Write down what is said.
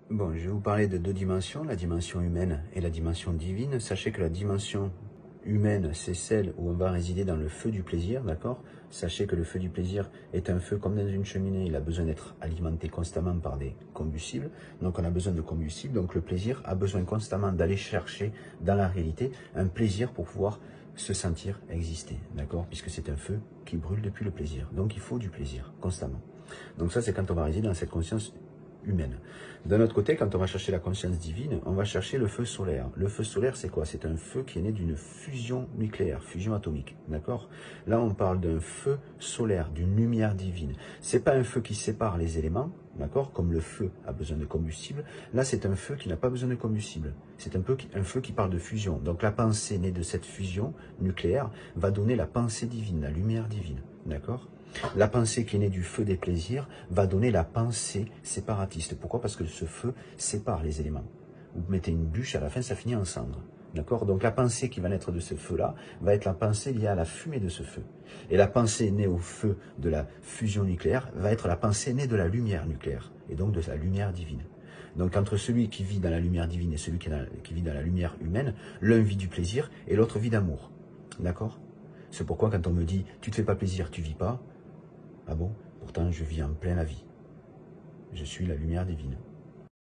Bon, je vais vous parler de deux dimensions, la dimension humaine et la dimension divine. Sachez que la dimension humaine, c'est celle où on va résider dans le feu du plaisir, d'accord? Sachez que le feu du plaisir est un feu comme dans une cheminée, il a besoin d'être alimenté constamment par des combustibles. Donc on a besoin de combustible, donc le plaisir a besoin constamment d'aller chercher dans la réalité un plaisir pour pouvoir se sentir exister, d'accord? Puisque c'est un feu qui brûle depuis le plaisir. Donc il faut du plaisir, constamment. Donc ça, c'est quand on va résider dans cette conscience humaine. D'un autre côté, quand on va chercher la conscience divine, on va chercher le feu solaire. Le feu solaire, c'est quoi? C'est un feu qui est né d'une fusion nucléaire, fusion atomique, d'accord? Là, on parle d'un feu solaire, d'une lumière divine. C'est pas un feu qui sépare les éléments, d'accord? Comme le feu a besoin de combustible. Là, c'est un feu qui n'a pas besoin de combustible. C'est un feu qui parle de fusion. Donc, la pensée née de cette fusion nucléaire va donner la pensée divine, la lumière divine, d'accord? La pensée qui est née du feu des plaisirs va donner la pensée séparatiste. Pourquoi? Parce que ce feu sépare les éléments. Vous mettez une bûche, à la fin, ça finit en cendres. D'accord? Donc la pensée qui va naître de ce feu-là va être la pensée liée à la fumée de ce feu. Et la pensée née au feu de la fusion nucléaire va être la pensée née de la lumière nucléaire, et donc de la lumière divine. Donc entre celui qui vit dans la lumière divine et celui qui vit dans la lumière humaine, l'un vit du plaisir et l'autre vit d'amour. D'accord? C'est pourquoi quand on me dit « tu te fais pas plaisir, tu vis pas », ah bon? Pourtant, je vis en plein la vie. Je suis la lumière divine.